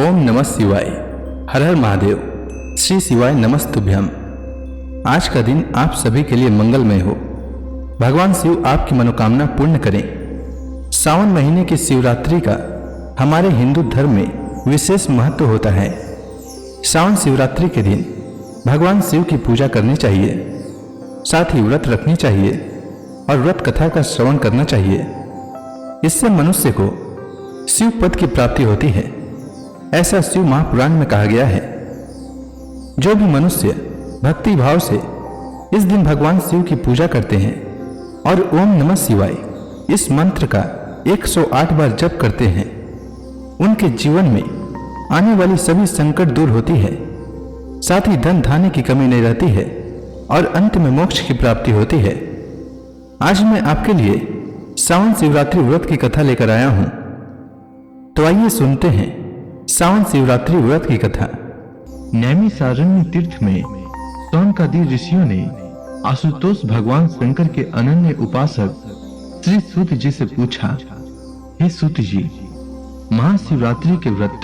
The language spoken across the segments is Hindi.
ओम नमः शिवाय। हर हर महादेव। श्री शिवाय नमस्तुभ्यम। आज का दिन आप सभी के लिए मंगलमय हो। भगवान शिव आपकी मनोकामना पूर्ण करें। सावन महीने की शिवरात्रि का हमारे हिंदू धर्म में विशेष महत्व होता है। सावन शिवरात्रि के दिन भगवान शिव की पूजा करनी चाहिए, साथ ही व्रत रखनी चाहिए और व्रत कथा का श्रवण करना चाहिए। इससे मनुष्य को शिव पद की प्राप्ति होती है, ऐसा शिव महापुराण में कहा गया है। जो भी मनुष्य भक्ति भाव से इस दिन भगवान शिव की पूजा करते हैं और ओम नमः शिवाय इस मंत्र का 108 बार जप करते हैं, उनके जीवन में आने वाली सभी संकट दूर होती है, साथ ही धन धान्य की कमी नहीं रहती है और अंत में मोक्ष की प्राप्ति होती है। आज मैं आपके लिए सावन शिवरात्रि व्रत की कथा लेकर आया हूं, तो आइए सुनते हैं सावन शिवरात्रि व्रत की कथा। नैमिषारण्य तीर्थ में शौनकादि ऋषियों ने आशुतोष भगवान शंकर के अनन्य उपासक श्री सूत जी से पूछा, हे सूत जी, महाशिवरात्रि के व्रत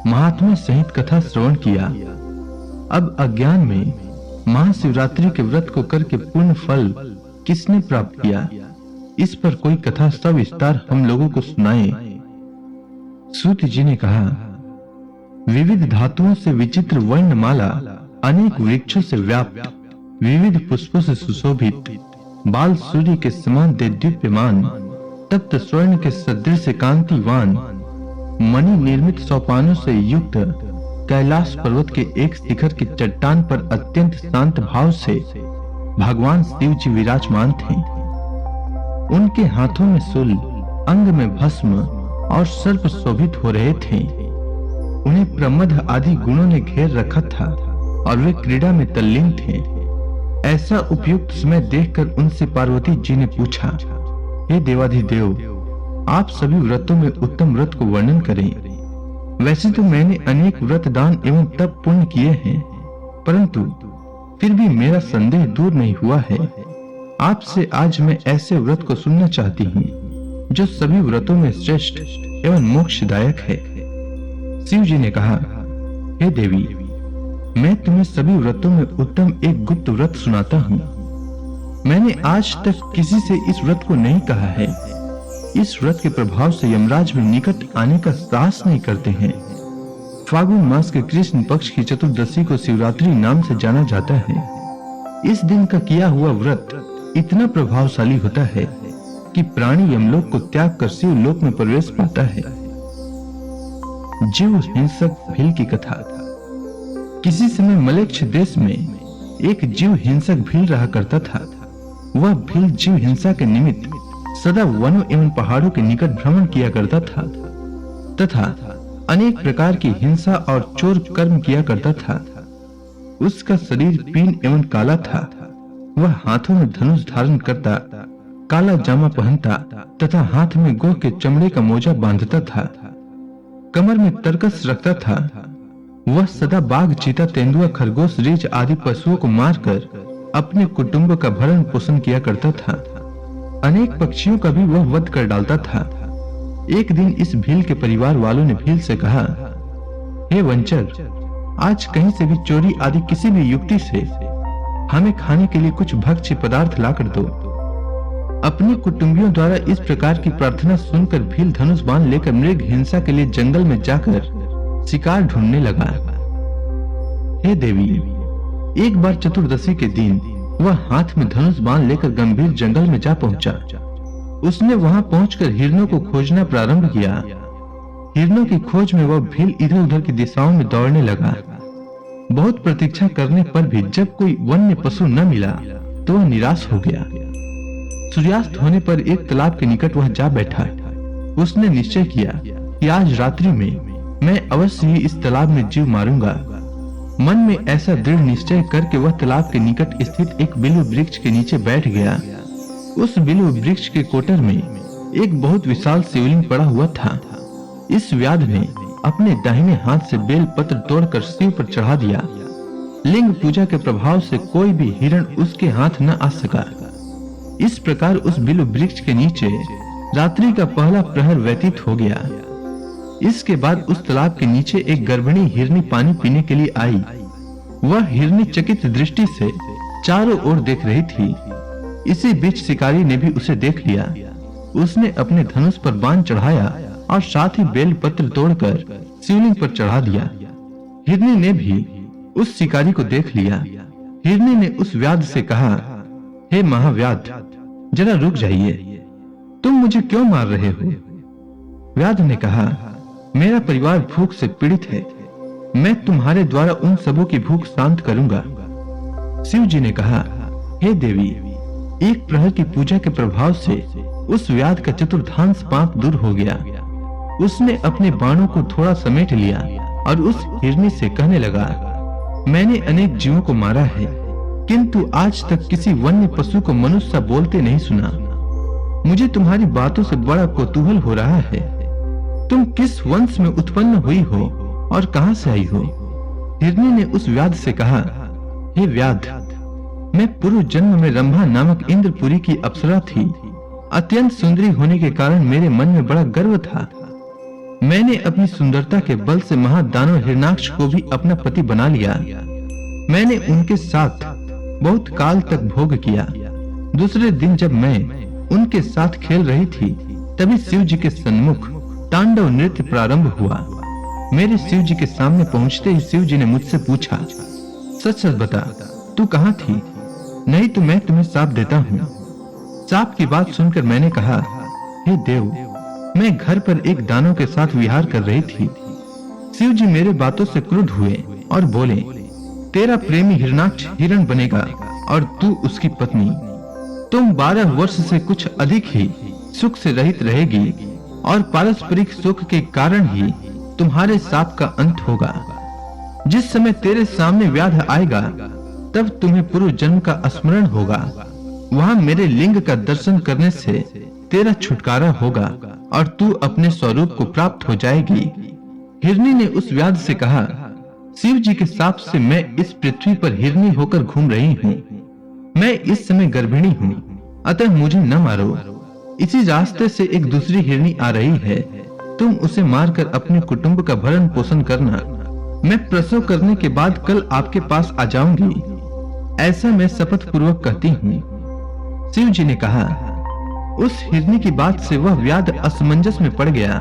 महात्म्य सहित कथा श्रवण किया। अब अज्ञान में महाशिवरात्रि के व्रत को करके पूर्ण फल किसने प्राप्त किया, इस पर कोई कथा सविस्तार हम लोगों को सुनाए। सूत जी ने कहा, विविध धातुओं से विचित्र वर्णमाला, अनेक वृक्षों से व्याप्त, विविध पुष्पों से सुशोभित, बाल सूर्य के समान देदीप्यमान, तप्त स्वर्ण के सदृश कांतिवान, मणि निर्मित सोपानों से युक्त कैलाश पर्वत के एक शिखर की चट्टान पर अत्यंत शांत भाव से भगवान शिव जी विराजमान थे। उनके हाथों में शूल, अंग में भस्म और सर्प शोभित हो रहे थे। उन्हें प्रमद आदि गुणों ने घेर रखा था और वे क्रीड़ा में तल्लीन थे। ऐसा उपयुक्त समय देखकर उनसे पार्वती जी ने पूछा, हे देवाधिदेव, आप सभी व्रतों में उत्तम व्रत को वर्णन करें। वैसे तो मैंने अनेक व्रत दान एवं तप पूर्ण किए हैं, परंतु फिर भी मेरा संदेह दूर नहीं हुआ है। आपसे आज मैं ऐसे व्रत को सुनना चाहती हूँ जो सभी व्रतों में श्रेष्ठ एवं मोक्षदायक है। शिव जी ने कहा, हे देवी, मैं तुम्हें सभी व्रतों में उत्तम एक गुप्त व्रत सुनाता हूँ। मैंने आज तक किसी से इस व्रत को नहीं कहा है। इस व्रत के प्रभाव से यमराज भी निकट आने का साहस नहीं करते हैं। फागुन मास के कृष्ण पक्ष की चतुर्दशी को शिवरात्रि नाम से जाना जाता है। इस दिन का किया हुआ व्रत इतना प्रभावशाली होता है कि प्राणी यमलोक को त्याग कर शिवलोक में प्रवेश पाता है। जीव हिंसक भील की कथा। किसी समय मलेच्छ देश में एक जीव हिंसक भील रहा करता था। वह भील जीव हिंसा के निमित्त सदा वनों एवं पहाड़ों के निकट भ्रमण किया करता था तथा अनेक प्रकार की हिंसा और चोर कर्म किया करता था। उसका शरीर पीन एवं काला था। वह हाथों में धनुष धारण करता, काला जामा पहनता तथा हाथ में गोह के चमड़े का मोजा बांधता था। कमर में तरकस रखता था। वह सदा बाघ, चीता, तेंदुआ, खरगोश, रीछ आदि पशुओं को मारकर अपने कुटुंब का भरण पोषण किया करता था। अनेक पक्षियों का भी वह वध कर डालता था। एक दिन इस भील के परिवार वालों ने भील से कहा, हे वंचर, आज कहीं से भी चोरी आदि किसी भी युक्ति से हमें खाने के लिए कुछ भक्ष्य पदार्थ लाकर दो। अपने कुटुंबियों द्वारा इस प्रकार की प्रार्थना सुनकर भील धनुष बाण लेकर मृग हिंसा के लिए जंगल में जाकर शिकार ढूंढने लगा। हे देवी, एक बार चतुर्दशी के दिन वह हाथ में धनुष बाण लेकर गंभीर जंगल में जा पहुंचा। उसने वहां पहुंचकर हिरणों को खोजना प्रारंभ किया। हिरणों की खोज में वह भील इधर उधर की दिशाओं में दौड़ने लगा। बहुत प्रतीक्षा करने पर भी जब कोई वन्य पशु न मिला तो वह निराश हो गया। सूर्यास्त होने पर एक तालाब के निकट वह जा बैठा। उसने निश्चय किया कि आज रात्रि में मैं अवश्य ही इस तालाब में जीव मारूंगा। मन में ऐसा दृढ़ निश्चय करके वह तालाब के निकट स्थित एक बिल्व वृक्ष के नीचे बैठ गया। उस बिल्व वृक्ष के कोटर में एक बहुत विशाल शिवलिंग पड़ा हुआ था। इस व्याध ने अपने दाहिने हाथ से बेल पत्र तोड़कर शिव पर चढ़ा दिया। लिंग पूजा के प्रभाव से कोई भी हिरण उसके हाथ न आ सका। इस प्रकार उस बिल्व वृक्ष के नीचे रात्रि का पहला प्रहर व्यतीत हो गया। इसके बाद उस तालाब के नीचे एक गर्भिणी हिरनी पानी पीने के लिए आई। वह हिरनी चकित दृष्टि से चारों ओर देख रही थी। इसी बीच शिकारी ने भी उसे देख लिया। उसने अपने धनुष पर बाण चढ़ाया और साथ ही बेल पत्र तोड़कर शिवलिंग पर चढ़ा दिया। हिरनी ने भी उस शिकारी को देख लिया। हिरनी ने उस व्याध से कहा, हे महाव्याध, जरा रुक जाइए, तुम मुझे क्यों मार रहे हो? व्याध ने कहा, मेरा परिवार भूख से पीड़ित है, मैं तुम्हारे द्वारा उन सबों की भूख शांत करूंगा। शिव जी ने कहा, हे देवी, एक प्रहर की पूजा के प्रभाव से उस व्याध का चतुर्थांश पाप दूर हो गया। उसने अपने बाणों को थोड़ा समेट लिया और उस हिरनी से कहने लगा, मैंने अनेक जीवों को मारा है, किंतु आज तक किसी वन्य पशु को मनुष्य सा बोलते नहीं सुना। मुझे तुम्हारी बातों से बड़ा कौतूहल हो रहा है। तुम किस वंश में उत्पन्न हुई हो और कहां से आई हो? हिरनी ने उस व्याध से कहा, हे व्याध, मैं पूर्व जन्म में रंभा नामक इंद्रपुरी की अप्सरा थी। अत्यंत सुंदरी होने के कारण मेरे मन में बड़ा गर्व था। मैंने अपनी सुंदरता के बल से महादानव हिरणाक्ष को भी अपना पति बना लिया। मैंने उनके साथ बहुत काल तक भोग किया। दूसरे दिन जब मैं उनके साथ खेल रही थी, तभी शिव जी के सन्मुख तांडव नृत्य प्रारंभ हुआ। मेरे शिव जी के सामने पहुंचते ही शिव जी ने मुझसे पूछा, सच सच बता, तू कहाँ थी? नहीं तो मैं तुम्हें शाप देता हूँ। शाप की बात सुनकर मैंने कहा, हे देव, मैं घर पर एक दानव के साथ विहार कर रही थी। शिव जी मेरे बातों से क्रुद्ध हुए और बोले, तेरा प्रेमी हिरणाक्ष हिरण बनेगा और तू उसकी पत्नी। तुम 12 वर्ष से कुछ अधिक ही सुख से रहित रहेगी और पारस्परिक सुख के कारण ही तुम्हारे शाप का अंत होगा। जिस समय तेरे सामने व्याध आएगा, तब तुम्हें पूर्व जन्म का स्मरण होगा। वहां मेरे लिंग का दर्शन करने से तेरा छुटकारा होगा और तू अपने स्वरूप को प्राप्त हो जाएगी। हिरनी ने उस व्याध से कहा, शिव जी के शाप से मैं इस पृथ्वी पर हिरनी होकर घूम रही हूँ। मैं इस समय गर्भिणी हूँ, अतः मुझे न मारो। इसी रास्ते से एक दूसरी हिरनी आ रही है, तुम उसे मारकर अपने कुटुंब का भरण पोषण करना। मैं प्रसव करने के बाद कल आपके पास आ जाऊंगी, ऐसा मैं शपथ पूर्वक कहती हूँ। शिव जी ने कहा। उस हिरनी की बात से वह व्याध असमंजस में पड़ गया।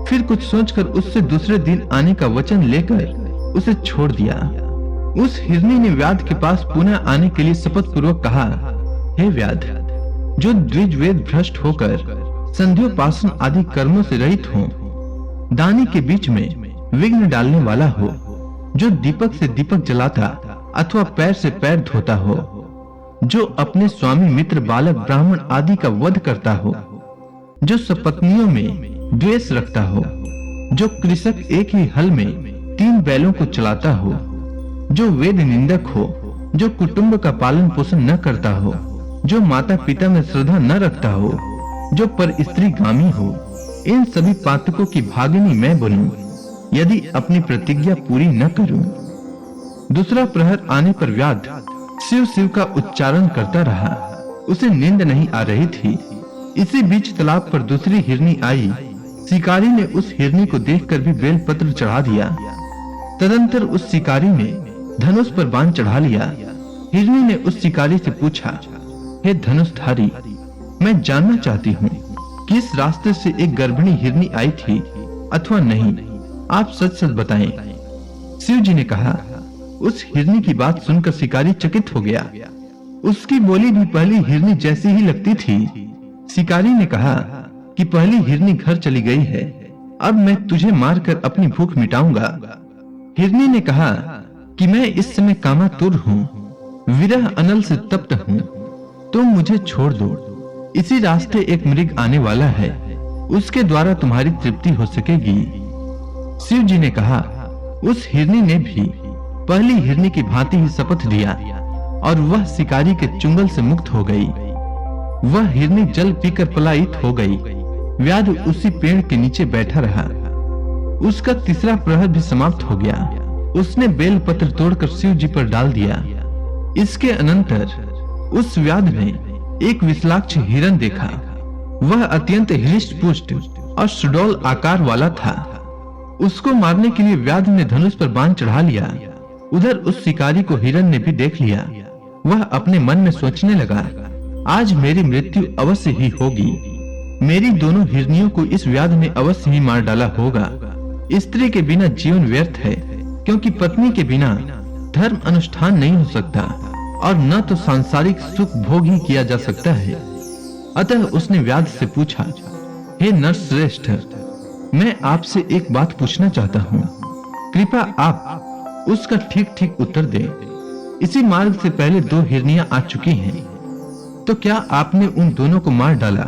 फिर कुछ सोचकर उससे दूसरे दिन आने का वचन लेकर उसे छोड़ दिया। उस हिरनी ने व्याध के पास पुनः आने के लिए शपथ पूर्वक कहा, हे व्याध, जो द्विजवेद भ्रष्ट होकर संध्योपासन आदि कर्मों से रहित हो, दानी के बीच में विघ्न डालने वाला हो, जो दीपक से दीपक जलाता अथवा पैर से पैर धोता हो, जो अपने स्वामी मित्र बालक ब्राह्मण आदि का वध करता हो, जो सपत्नियों में द्वेष रखता हो, जो कृषक एक ही हल में 3 बैलों को चलाता हो, जो वेद निंदक हो, जो कुटुंब का पालन पोषण न करता हो, जो माता पिता में श्रद्धा न रखता हो, जो पर स्त्री गामी हो, इन सभी पातकों की भागिनी मैं बनूं, यदि अपनी प्रतिज्ञा पूरी न करूं। दूसरा प्रहर आने पर व्याध शिव शिव का उच्चारण करता रहा। उसे नींद नहीं आ रही थी। इसी बीच तालाब पर दूसरी हिरनी आई। शिकारी ने उस हिरनी को देखकर भी बेलपत्र चढ़ा दिया। तदंतर उस शिकारी ने धनुष पर बाण चढ़ा लिया। हिरनी ने उस शिकारी से पूछा, हे धनुषधारी, मैं जानना चाहती हूँ कि इस रास्ते से एक गर्भिणी हिरनी आई थी अथवा नहीं, आप सच सच बताएं। शिव जी ने कहा। उस हिरनी की बात सुनकर शिकारी चकित हो गया। उसकी बोली भी पहली हिरनी जैसी ही लगती थी। शिकारी ने कहा कि पहली हिरनी घर चली गई है, अब मैं तुझे मारकर अपनी भूख मिटाऊंगा। हिरनी ने कहा कि मैं इस समय कामातुर हूँ, विरह अनल से तप्त हूँ, तुम मुझे छोड़ दो। इसी रास्ते एक मृग आने वाला है, उसके द्वारा तुम्हारी तृप्ति हो सकेगी। शिव जी ने कहा। उस हिरनी ने भी पहली हिरनी की भांति ही शपथ दिया और वह शिकारी के चुंगल से मुक्त हो गई। वह हिरनी जल पीकर पलायित हो गई। व्याध उसी पेड़ के नीचे बैठा रहा। उसका तीसरा प्रहर भी समाप्त हो गया। उसने बेल पत्र तोड़कर शिव जी पर डाल दिया। इसके अनंतर उस व्याध ने एक विशालाक्ष हिरण देखा। वह अत्यंत हृष्ट पुष्ट और सुडौल आकार वाला था। उसको मारने के लिए व्याध ने धनुष पर बाण चढ़ा लिया। उधर उस शिकारी को हिरण ने भी देख लिया। वह अपने मन में सोचने लगा, आज मेरी मृत्यु अवश्य ही होगी। मेरी दोनों हिरनियों को इस व्याध ने अवश्य ही मार डाला होगा। स्त्री के बिना जीवन व्यर्थ है, क्योंकि पत्नी के बिना धर्म अनुष्ठान नहीं हो सकता और न तो सांसारिक सुख भोग ही किया जा सकता है। अतः उसने व्याध से पूछा, हे नरश्रेष्ठ, मैं आपसे एक बात पूछना चाहता हूँ। कृपया आप उसका ठीक ठीक उत्तर दें। इसी मार्ग से पहले 2 हिरनियां आ चुकी हैं, तो क्या आपने उन दोनों को मार डाला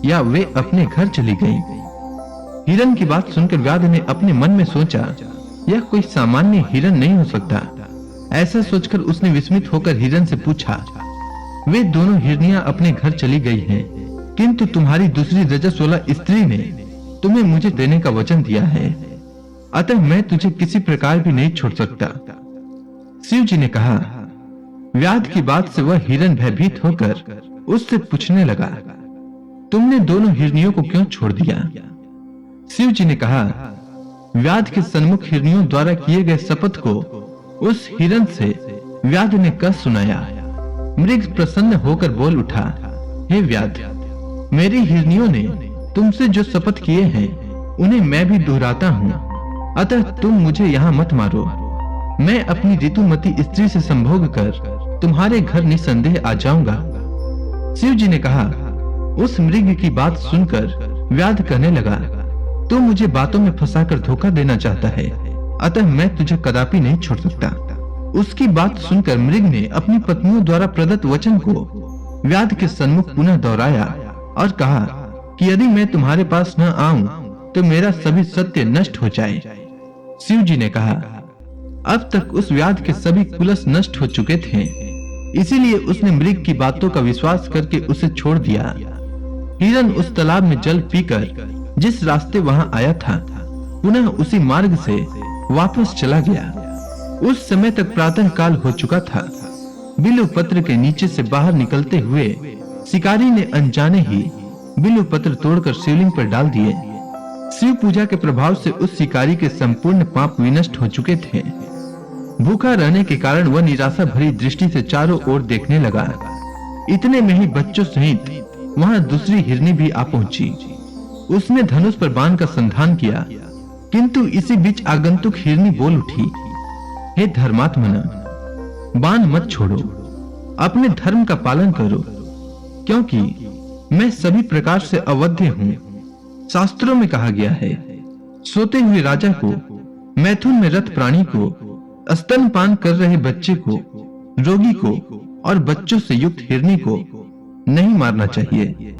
या वे अपने घर चली गईं? हिरण की बात सुनकर व्याध ने अपने मन में सोचा, यह कोई सामान्य हिरण नहीं हो सकता। ऐसा सोचकर उसने विस्मित होकर हिरण से पूछा, वे दोनों हिरनियां अपने घर चली गई हैं, किंतु तुम्हारी दूसरी रजस्वला स्त्री ने तुम्हें मुझे देने का वचन दिया है, अतः मैं तुझे किसी प्रकार भी नहीं छोड़ सकता। शिव जी ने कहा। व्याध की बात से वह हिरण भयभीत होकर उससे पूछने लगा, तुमने दोनों हिरनियों को क्यों छोड़ दिया? शिव जी ने कहा, व्याध के सन्मुख हिरनियों द्वारा किए गए शपथ को उस हिरण से व्याध ने कह सुनाया। मृग प्रसन्न होकर बोल उठा, हे व्याध, मेरी हिरनियों ने तुमसे जो शपथ किए हैं उन्हें मैं भी दोहराता हूँ, अतः तुम मुझे यहाँ मत मारो। मैं अपनी ऋतुमती स्त्री से संभोग कर तुम्हारे घर निसंदेह आ जाऊंगा। शिव जी ने कहा। उस मृग की बात सुनकर व्याध कहने लगा, तू मुझे बातों में फंसाकर धोखा देना चाहता है, अतः मैं तुझे कदापि नहीं छोड़ सकता। उसकी बात सुनकर मृग ने अपनी पत्नियों द्वारा प्रदत्त वचन को व्याध के सन्मुख पुनः दोहराया और कहा कि यदि मैं तुम्हारे पास न आऊं तो मेरा सभी सत्य नष्ट हो जाए। शिव जी ने कहा, अब तक उस व्याध के सभी कुलस नष्ट हो चुके थे, इसीलिए उसने मृग की बातों का विश्वास करके उसे छोड़ दिया। हिरण उस तालाब में जल पीकर जिस रास्ते वहां आया था, पुनः उसी मार्ग से वापस चला गया। उस समय तक प्रातः काल हो चुका था। बिल्व पत्र के नीचे से बाहर निकलते हुए शिकारी ने अनजाने ही बिल्व पत्र तोड़कर शिवलिंग पर डाल दिए। शिव पूजा के प्रभाव से उस शिकारी के संपूर्ण पाप विनष्ट हो चुके थे। भूखा रहने के कारण वह निराशा भरी दृष्टि से चारों ओर देखने लगा। इतने में ही बच्चों सहित वहां दूसरी हिरनी भी आ पहुंची। उसने धनुष पर बाण का संधान किया, किंतु इसी बीच आगंतुक हिरनी बोल उठी, हे धर्मात्मना, बाण मत छोड़ो, अपने धर्म का पालन करो, क्योंकि मैं सभी प्रकार से अवध्य हूँ। शास्त्रों में कहा गया है, सोते हुए राजा को, मैथुन में रथ प्राणी को, स्तनपान कर रहे बच्चे को, रोगी को और बच्चों से युक्त हिरनी को नहीं मारना चाहिए।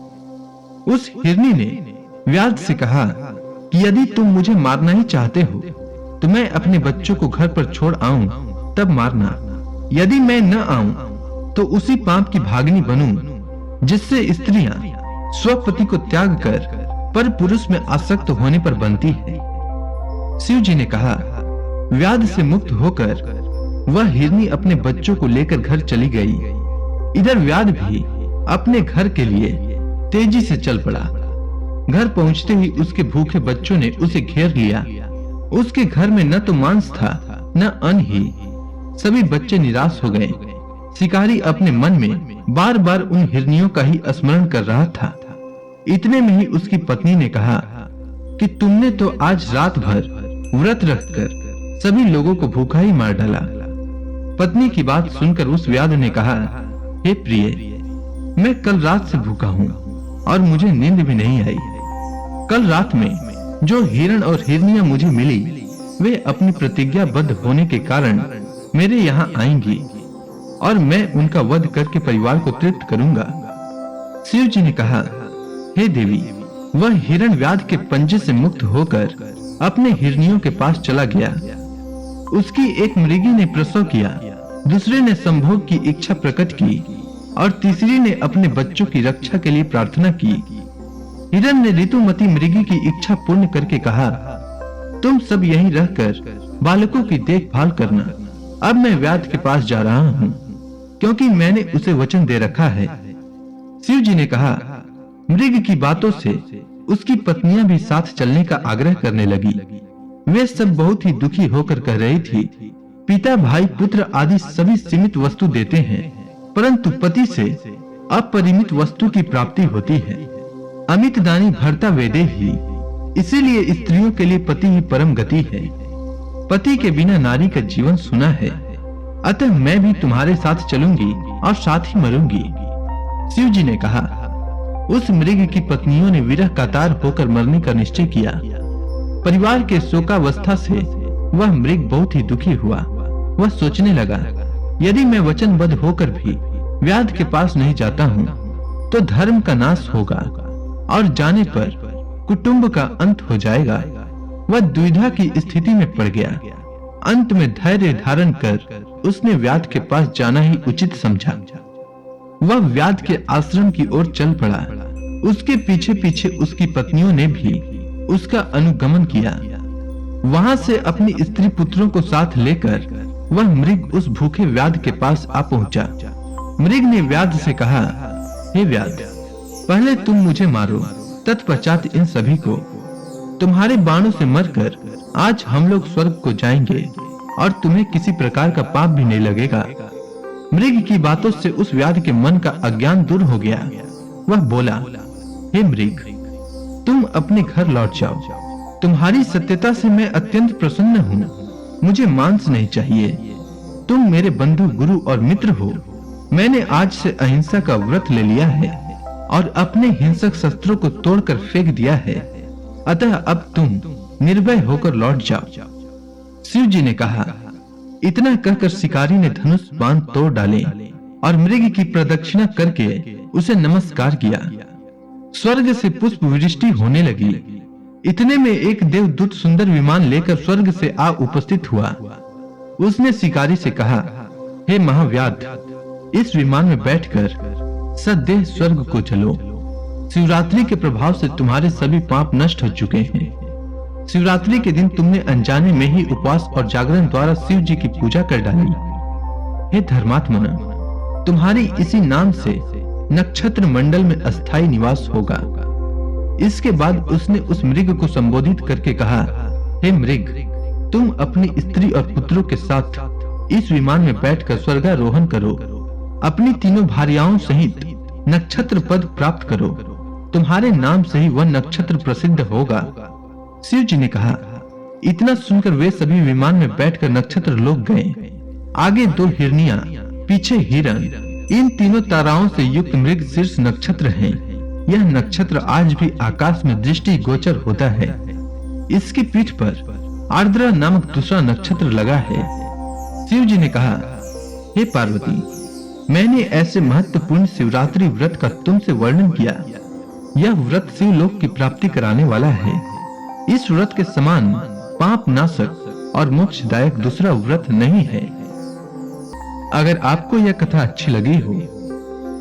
उस हिरनी ने व्याध से कहा कि यदि तुम मुझे मारना ही चाहते हो तो मैं अपने बच्चों को घर पर छोड़ आऊं तब मारना। यदि मैं न आऊं तो उसी पाप की भागनी बनूं जिससे स्त्रियां स्वपति को त्याग कर पर पुरुष में आसक्त होने पर बनती है। शिव जी ने कहा। व्याध से मुक्त होकर वह हिरनी अपने बच्चों को लेकर घर चली गई। इधर व्याध भी अपने घर के लिए तेजी से चल पड़ा। घर पहुंचते ही उसके भूखे बच्चों ने उसे घेर लिया। उसके घर में न तो मांस था न अन्न ही। सभी बच्चे निराश हो गए। शिकारी अपने मन में बार बार उन हिरनियों का ही स्मरण कर रहा था। इतने में ही उसकी पत्नी ने कहा कि तुमने तो आज रात भर व्रत रखकर सभी लोगों को भूखा ही मार डाला। पत्नी की बात सुनकर उस व्याध ने कहा, हे प्रिय, मैं कल रात से भूखा हूँ और मुझे नींद भी नहीं आई। कल रात में जो हिरण और हिरनियां मुझे मिली वे अपनी प्रतिज्ञाबद्ध होने के कारण मेरे यहाँ आएंगी और मैं उनका वध करके परिवार को तृप्त करूंगा। शिव जी ने कहा, हे देवी, वह हिरण व्याध के पंजे से मुक्त होकर अपने हिरनियों के पास चला गया। उसकी एक मृगी ने प्रसव किया, दूसरे ने संभोग की इच्छा प्रकट की और तीसरी ने अपने बच्चों की रक्षा के लिए प्रार्थना की। हिरण ने ऋतुमती मृगी की इच्छा पूर्ण करके कहा, तुम सब यहीं रहकर बालकों की देखभाल करना। अब मैं व्याध के पास जा रहा हूँ, क्योंकि मैंने उसे वचन दे रखा है। शिव जी ने कहा, मृग की बातों से उसकी पत्नियां भी साथ चलने का आग्रह करने लगी। वे सब बहुत ही दुखी होकर कह रही थी, पिता, भाई, पुत्र आदि सभी सीमित वस्तु देते हैं, परंतु पति से अपरिमित वस्तु की प्राप्ति होती है। अमित दानी भर्ता वेदे ही, इसीलिए स्त्रियों के लिए पति ही परम गति है। पति के बिना नारी का जीवन सूना है। अतः मैं भी तुम्हारे साथ चलूंगी और साथ ही मरूंगी। शिव जी ने कहा। उस मृग की पत्नियों ने विरह कातर होकर मरने का निश्चय किया। परिवार के शोकावस्था से वह मृग बहुत ही दुखी हुआ। वह सोचने लगा, यदि मैं वचनबद्ध होकर भी व्याध के पास नहीं जाता हूँ तो धर्म का नाश होगा और जाने पर कुटुंब का अंत हो जाएगा। वह दुविधा की स्थिति में पड़ गया। अंत में धैर्य धारण कर उसने व्याध के पास जाना ही उचित समझा। वह व्याध के आश्रम की ओर चल पड़ा। उसके पीछे पीछे उसकी पत्नियों ने भी उसका अनुगमन किया। वहां से अपनी स्त्री पुत्रों को साथ लेकर वह मृग उस भूखे व्याध के पास आ पहुंचा। मृग ने व्याध से कहा, हे व्याध, पहले तुम मुझे मारो, तत्पश्चात इन सभी को। तुम्हारे बाणों से मरकर आज हम लोग स्वर्ग को जाएंगे और तुम्हें किसी प्रकार का पाप भी नहीं लगेगा। मृग की बातों से उस व्याध के मन का अज्ञान दूर हो गया। वह बोला, हे मृग, तुम अपने घर लौट जाओ। तुम्हारी सत्यता से मैं अत्यंत प्रसन्न हूँ। मुझे मांस नहीं चाहिए। तुम मेरे बंधु, गुरु और मित्र हो। मैंने आज से अहिंसा का व्रत ले लिया है और अपने हिंसक शस्त्रों को तोड़कर फेंक दिया है। अतः अब तुम निर्भय होकर लौट जाओ। शिव जी ने कहा। इतना कहकर शिकारी ने धनुष बाण तोड़ डाले और मृग की प्रदक्षिणा करके उसे नमस्कार किया। स्वर्ग से पुष्प वृष्टि होने लगी। इतने में एक देवदूत सुंदर विमान लेकर स्वर्ग से आ उपस्थित हुआ। उसने शिकारी से कहा, हे महाव्याध, इस विमान में बैठकर सदेह स्वर्ग को चलो। शिवरात्रि के प्रभाव से तुम्हारे सभी पाप नष्ट हो चुके हैं। शिवरात्रि के दिन तुमने अनजाने में ही उपवास और जागरण द्वारा शिव जी की पूजा कर डाली। हे धर्मात्मना, तुम्हारी इसी नाम से नक्षत्र मंडल में अस्थायी निवास होगा। इसके बाद उसने उस मृग को संबोधित करके कहा, हे मृग, तुम अपनी स्त्री और पुत्रों के साथ इस विमान में बैठकर स्वर्गारोहण करो। अपनी तीनों भार्याओं सहित नक्षत्र पद प्राप्त करो। तुम्हारे नाम से ही वह नक्षत्र प्रसिद्ध होगा। शिव जी ने कहा। इतना सुनकर वे सभी विमान में बैठकर नक्षत्र लोक गए। आगे दो हिरनियां, पीछे हिरण। इन तीनों ताराओं से युक्त मृग शीर्ष नक्षत्र हैं। यह नक्षत्र आज भी आकाश में दृष्टि गोचर होता है। इसकी पीठ पर आर्द्रा नामक दूसरा नक्षत्र लगा है। शिव जी ने कहा, हे पार्वती, मैंने ऐसे महत्वपूर्ण शिवरात्रि व्रत का तुमसे वर्णन किया। यह व्रत शिवलोक की प्राप्ति कराने वाला है। इस व्रत के समान पाप नाशक और मोक्षदायक दूसरा व्रत नहीं है। अगर आपको यह कथा अच्छी लगी हो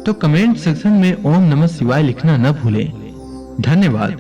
तो कमेंट सेक्शन में ओम नमः शिवाय लिखना न भूलें। धन्यवाद।